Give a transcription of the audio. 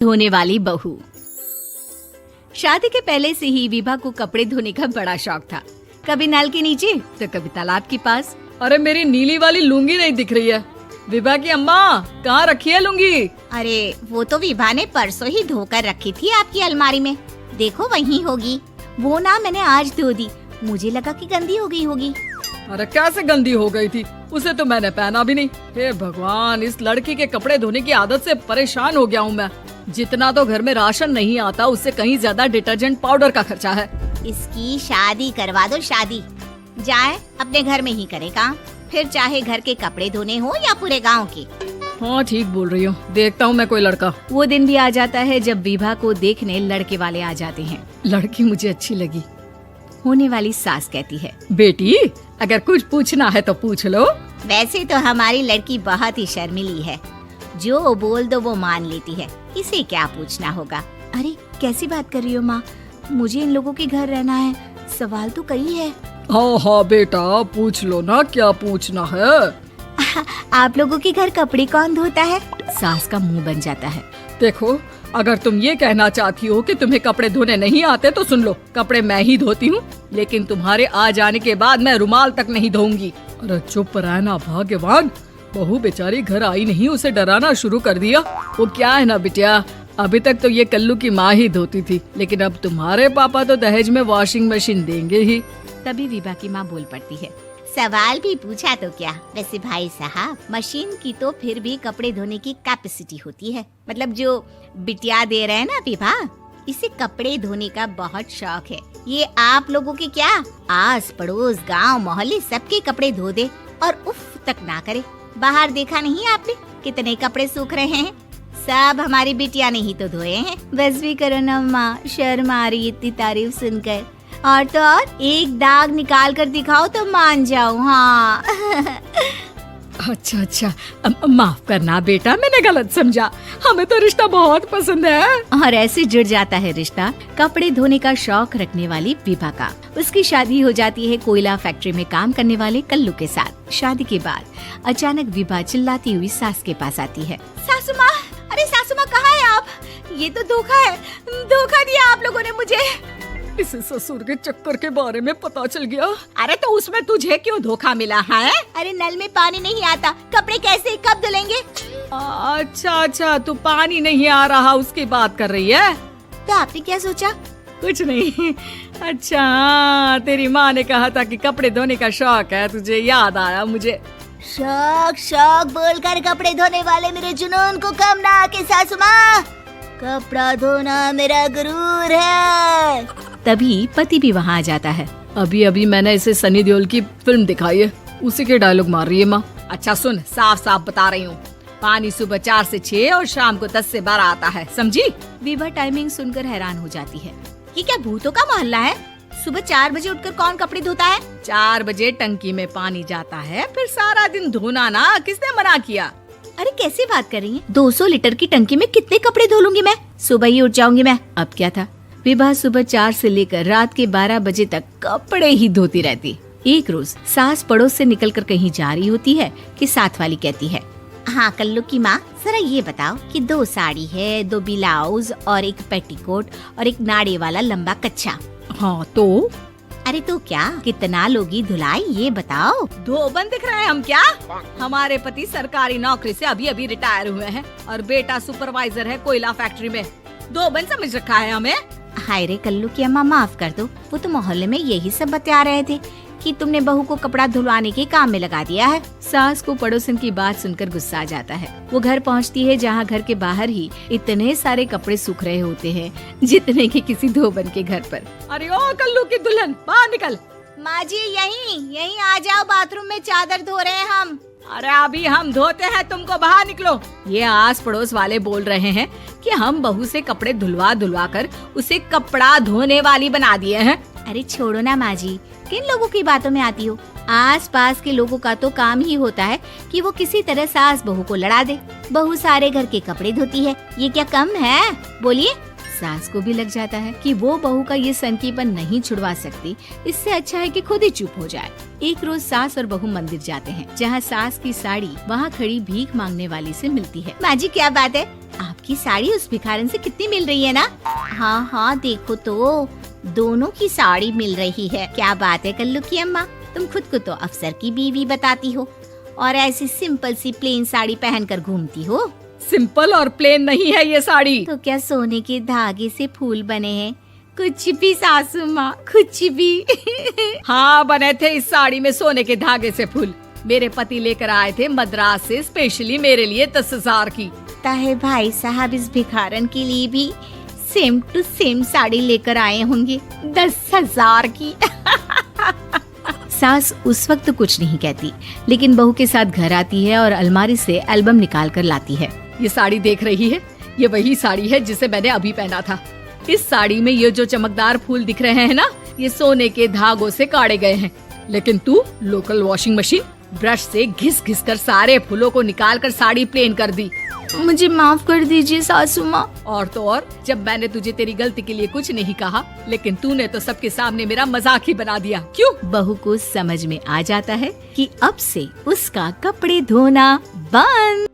धोने वाली बहू। शादी के पहले से ही विभा को कपड़े धोने का बड़ा शौक था। कभी नल के नीचे तो कभी तालाब के पास। अरे मेरी नीली वाली लुंगी नहीं दिख रही है। विभा की अम्मा कहाँ रखी है लुंगी? अरे वो तो विभा ने परसों ही धोकर रखी थी आपकी अलमारी में। देखो वहीं होगी। वो ना मैंने आज धो दी, मुझे लगा कि गंदी हो गई होगी। अरे कैसे गंदी हो गई थी? उसे तो मैंने पहना भी नहीं। हे भगवान, इस लड़की के कपड़े धोने की आदत से परेशान हो गया हूँ मैं। जितना तो घर में राशन नहीं आता उससे कहीं ज्यादा डिटर्जेंट पाउडर का खर्चा है। इसकी शादी करवा दो, शादी। जाए अपने घर में ही करे काम, फिर चाहे घर के कपड़े धोने हो या पूरे गांव के। हाँ ठीक बोल रही हूँ, देखता हूँ मैं कोई लड़का। वो दिन भी आ जाता है जब विभा को देखने लड़के वाले आ जाते हैं। लड़की मुझे अच्छी लगी। होने वाली सास कहती है, बेटी अगर कुछ पूछना है तो पूछ लो। वैसे तो हमारी लड़की बहुत ही शर्मीली है, जो बोल दो वो मान लेती है, इसे क्या पूछना होगा। अरे कैसी बात कर रही हो माँ, मुझे इन लोगों के घर रहना है, सवाल तो कई है। हाँ हाँ बेटा पूछ लो ना, क्या पूछना है। आप लोगों के घर कपड़े कौन धोता है? सास का मुंह बन जाता है। देखो अगर तुम ये कहना चाहती हो कि तुम्हें कपड़े धोने नहीं आते तो सुन लो, कपड़े मैं ही धोती हूँ, लेकिन तुम्हारे आ जाने के बाद मैं रुमाल तक नहीं धोऊंगी। अरे चुप रहना भाग्यवान, बहू बेचारी घर आई नहीं, उसे डराना शुरू कर दिया। वो क्या है ना बिटिया, अभी तक तो ये कल्लू की माँ ही धोती थी, लेकिन अब तुम्हारे पापा तो दहेज में वॉशिंग मशीन देंगे ही। तभी विभा की माँ बोल पड़ती है, सवाल भी पूछा तो क्या। वैसे भाई साहब, मशीन की तो फिर भी कपड़े धोने की कैपेसिटी होती है। मतलब जो बिटिया दे रहे हैं ना विभा, इसे कपड़े धोने का बहुत शौक है। ये आप लोगों के क्या, आस पड़ोस गांव मोहल्ले सबके कपड़े धो दे और उफ तक ना करे। बाहर देखा नहीं आपने कितने कपड़े सूख रहे हैं? सब हमारी बिटिया ने ही तो धोए हैं। बस भी करो ना माँ, शर्म आ रही इतनी तारीफ सुनकर। और तो और एक दाग निकाल कर दिखाओ तो मान जाऊँ। हाँ अच्छा माफ करना बेटा, मैंने गलत समझा। हमें तो रिश्ता बहुत पसंद है। और ऐसे जुड़ जाता है रिश्ता कपड़े धोने का शौक रखने वाली विभा का। उसकी शादी हो जाती है कोयला फैक्ट्री में काम करने वाले कल्लू के साथ। शादी के बाद अचानक विभा चिल्लाती हुई सास के पास आती है। सासू माँ, अरे सासू माँ कहाँ है आप? ये तो धोखा है, धोखा दिया आप लोगों ने मुझे। इसे ससुर के चक्कर के बारे में पता चल गया। अरे तो उसमें तुझे क्यों धोखा मिला है? अरे नल में पानी नहीं आता, कपड़े कैसे कब धुलेंगे? अच्छा तू पानी नहीं आ रहा उसकी बात कर रही है। तो आपने क्या सोचा? कुछ नहीं। अच्छा तेरी माँ ने कहा था कि कपड़े धोने का शौक है तुझे, याद आया मुझे। शौक बोलकर कपड़े धोने वाले मेरे जुनून को कम ना आके सासू माँ, कपड़ा धोना मेरा गुरूर है। तभी पति भी वहाँ आ जाता है। अभी मैंने इसे सनी देओल की फिल्म दिखाई है, उसी के डायलॉग मार रही है माँ। अच्छा सुन, साफ साफ बता रही हूँ, पानी सुबह 4 से 6 और शाम को 10 से 12 आता है, समझी? विभा टाइमिंग सुनकर हैरान हो जाती है। ये क्या भूतों का मोहल्ला है? सुबह 4 बजे उठकर कौन कपड़े धोता है? 4 बजे टंकी में पानी जाता है, फिर सारा दिन धोना ना, किसने मना किया? अरे कैसी बात कर रही हैं? 200 लीटर की टंकी में कितने कपड़े धो लूंगी मैं? सुबह ही उठ जाऊंगी मैं। अब क्या था, विभा सुबह 4 से लेकर रात के 12 बजे तक कपड़े ही धोती रहती। एक रोज सास पड़ोस से निकलकर कहीं जा रही होती है कि साथ वाली कहती है, हाँ कल्लू की माँ, जरा ये बताओ कि 2 साड़ी है, 2 ब्लाउज और एक पेटीकोट और एक नाड़े वाला लंबा कच्छा। हाँ तो? अरे तो क्या, कितना लोगी धुलाई ये बताओ। धोबन दिख रहे हैं हम क्या? हमारे पति सरकारी नौकरी से अभी रिटायर हुए हैं और बेटा सुपरवाइजर है कोयला फैक्ट्री में। धोबन समझ रखा है हमें। हाय रे कल्लू की अम्मा, माफ कर दो, वो तो मोहल्ले में यही सब बता रहे थे कि तुमने बहू को कपड़ा धुलवाने के काम में लगा दिया है। सास को पड़ोसन की बात सुनकर गुस्सा आ जाता है। वो घर पहुंचती है जहां घर के बाहर ही इतने सारे कपड़े सूख रहे होते हैं जितने कि किसी धोबन के घर पर। अरे ओ कल्लू की दुल्हन, बाहर निकल। माँ जी यहीं आ जाओ, बाथरूम में चादर धो रहे हैं हम। अरे अभी हम धोते हैं, तुमको बाहर निकलो। ये आस पड़ोस वाले बोल रहे हैं कि हम बहू से कपड़े धुलवा कर उसे कपड़ा धोने वाली बना दिए हैं। अरे छोड़ो ना माँ जी, किन लोगों की बातों में आती हो? आस पास के लोगों का तो काम ही होता है कि वो किसी तरह सास बहू को लड़ा दे। बहू सारे घर के कपड़े धोती है, ये क्या कम है? बोलिए। सास को भी लग जाता है कि वो बहू का ये सनकीपन नहीं छुड़वा सकती, इससे अच्छा है कि खुद ही चुप हो जाए। एक रोज सास और बहू मंदिर जाते हैं, जहाँ सास की साड़ी वहाँ खड़ी भीख मांगने वाली से मिलती है। माँ जी क्या बात है? आपकी की साड़ी उस भिखारन से कितनी मिल रही है ना? हाँ हाँ देखो तो दोनों की साड़ी मिल रही है। क्या बात है कल्लू की अम्मा, तुम खुद को तो अफसर की बीवी बताती हो और ऐसी सिंपल सी प्लेन साड़ी पहनकर घूमती हो। सिंपल और प्लेन नहीं है ये साड़ी। तो क्या सोने के धागे से फूल बने हैं? कुछ भी सासू माँ, कुछ भी। हाँ बने थे इस साड़ी में सोने के धागे से फूल। मेरे पति लेकर आए थे मद्रास से स्पेशली मेरे लिए 10,000 की। ताहे भाई साहब इस भिखारन के लिए भी सेम टू सेम साड़ी लेकर आए होंगे 10,000 की। सास उस वक्त तो कुछ नहीं कहती, लेकिन बहू के साथ घर आती है और अलमारी से एल्बम निकाल कर लाती है। ये साड़ी देख रही है, ये वही साड़ी है जिसे मैंने अभी पहना था। इस साड़ी में ये जो चमकदार फूल दिख रहे हैं ना, ये सोने के धागों से काटे गए हैं। लेकिन तू लोकल वॉशिंग मशीन ब्रश से घिस घिस कर सारे फूलों को निकाल कर साड़ी प्लेन कर दी। मुझे माफ कर दीजिए सासू माँ। और तो और, जब मैंने तुझे तेरी गलती के लिए कुछ नहीं कहा, लेकिन तूने तो सबके सामने मेरा मजाक ही बना दिया। क्यों? बहू को समझ में आ जाता है कि अब से उसका कपड़े धोना बंद।